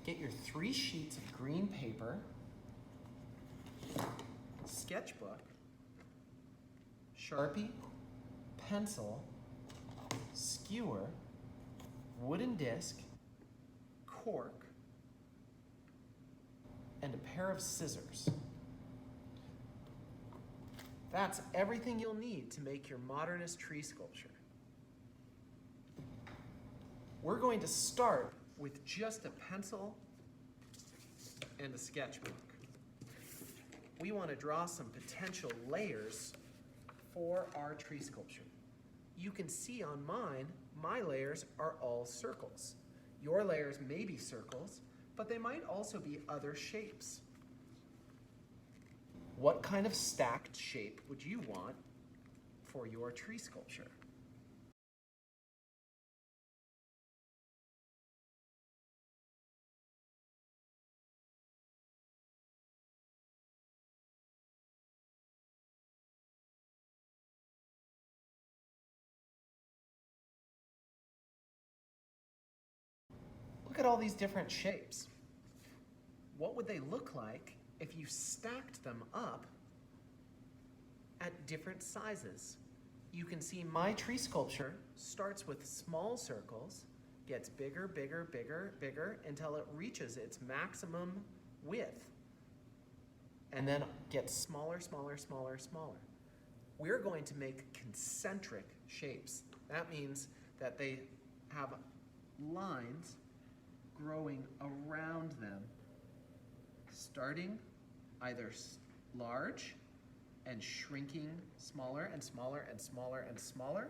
Get your 3 sheets of green paper, sketchbook, Sharpie, pencil, skewer, wooden disc, cork, and a pair of scissors. That's everything you'll need to make your modernist tree sculpture. We're going to start with just a pencil and a sketchbook. We want to draw some potential layers for our tree sculpture. You can see on mine, my layers are all circles. Your layers may be circles, but they might also be other shapes. What kind of stacked shape would you want for your tree sculpture? Look at all these different shapes. What would they look like if you stacked them up at different sizes? You can see my tree sculpture starts with small circles, gets bigger, bigger, bigger, bigger, until it reaches its maximum width, and then gets smaller, smaller, smaller, smaller. We're going to make concentric shapes. That means that they have lines growing around them, starting either large and shrinking smaller and smaller and smaller and smaller,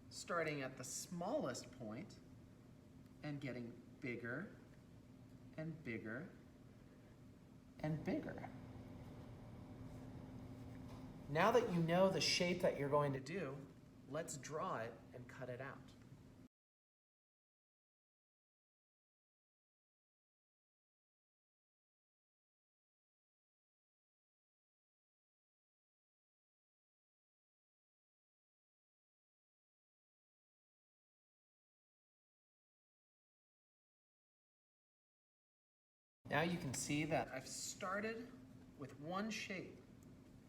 starting at the smallest point and getting bigger and bigger and bigger. Now that you know the shape that you're going to do, let's draw it and cut it out. Now you can see that I've started with one shape,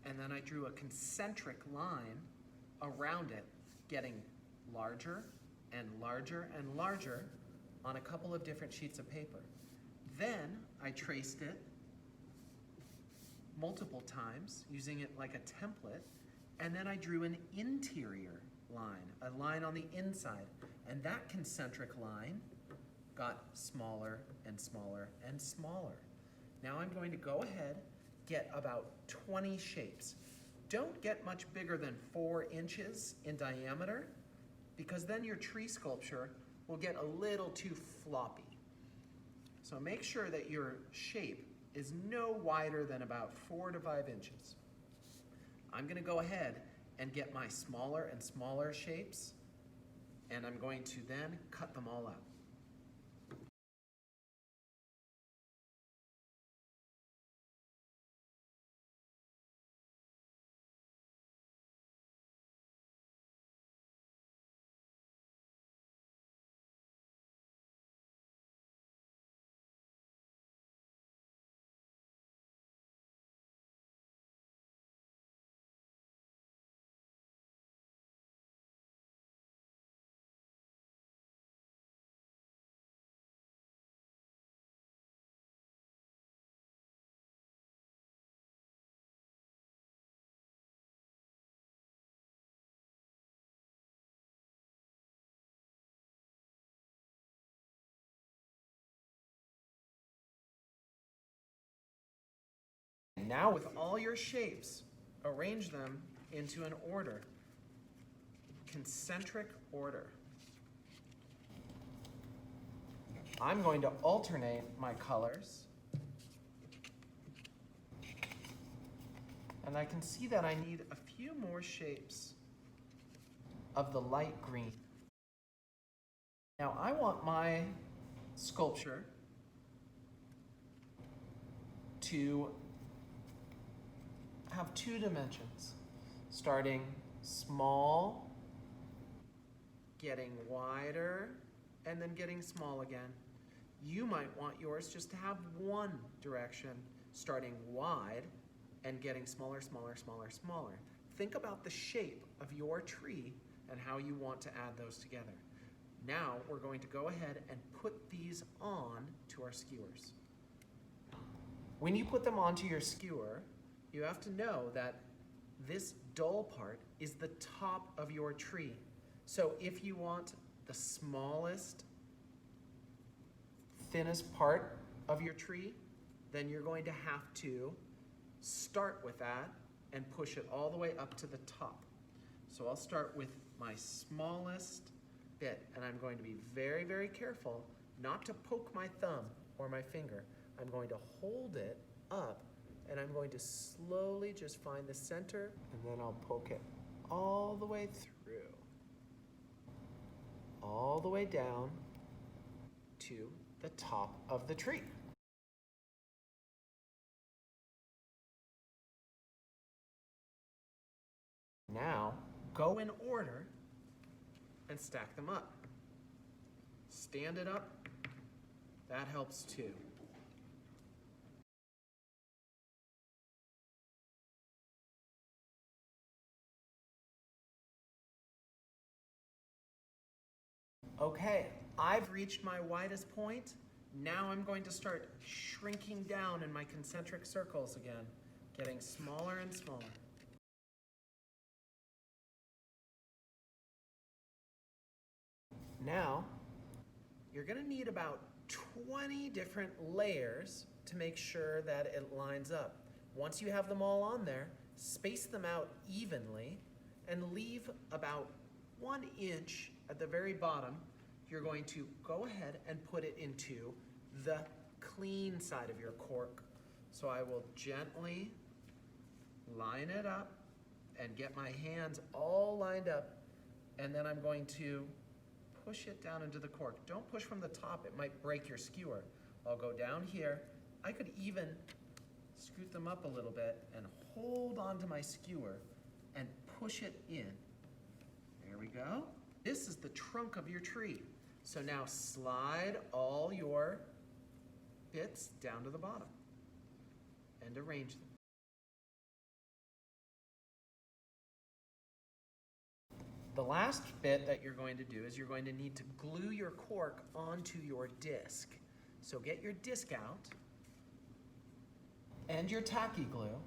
and then I drew a concentric line around it, getting larger and larger and larger on a couple of different sheets of paper. Then I traced it multiple times using it like a template, and then I drew an interior line, a line on the inside, and that concentric line got smaller and smaller and smaller. Now I'm going to go ahead, get about 20 shapes. Don't get much bigger than 4 inches in diameter, because then your tree sculpture will get a little too floppy. So make sure that your shape is no wider than about 4 to 5 inches. I'm going to go ahead and get my smaller and smaller shapes, and I'm going to then cut them all out. Now with all your shapes, arrange them into an order, concentric order. I'm going to alternate my colors, and I can see that I need a few more shapes of the light green. Now I want my sculpture to have 2 dimensions, starting small, getting wider, and then getting small again. You might want yours just to have one direction, starting wide and getting smaller, smaller, smaller, smaller. Think about the shape of your tree and how you want to add those together. Now we're going to go ahead and put these on to our skewers. When you put them onto your skewer, you have to know that this dull part is the top of your tree. So if you want the smallest, thinnest part of your tree, then you're going to have to start with that and push it all the way up to the top. So I'll start with my smallest bit, and I'm going to be very, very careful not to poke my thumb or my finger. I'm going to hold it up, and I'm going to slowly just find the center, and then I'll poke it all the way through, all the way down to the top of the tree. Now, go in order and stack them up. Stand it up, that helps too. Okay, I've reached my widest point. Now I'm going to start shrinking down in my concentric circles again, getting smaller and smaller. Now, you're going to need about 20 different layers to make sure that it lines up. Once you have them all on there, space them out evenly and leave about 1 inch at the very bottom. You're going to go ahead and put it into the clean side of your cork. So I will gently line it up and get my hands all lined up, and then I'm going to push it down into the cork. Don't push from the top, it might break your skewer. I'll go down here. I could even scoot them up a little bit and hold onto my skewer and push it in. There we go. This is the trunk of your tree. So now slide all your bits down to the bottom and arrange them. The last bit that you're going to do is you're going to need to glue your cork onto your disc. So get your disc out and your tacky glue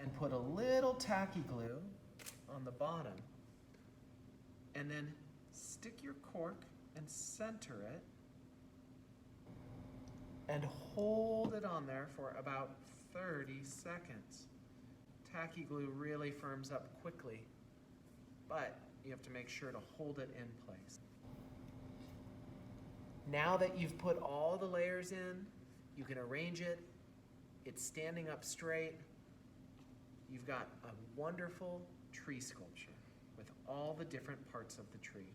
and put a little tacky glue on the bottom, and then stick your cork and center it and hold it on there for about 30 seconds. Tacky glue really firms up quickly, but you have to make sure to hold it in place. Now that you've put all the layers in, you can arrange it. It's standing up straight. You've got a wonderful tree sculpture with all the different parts of the tree.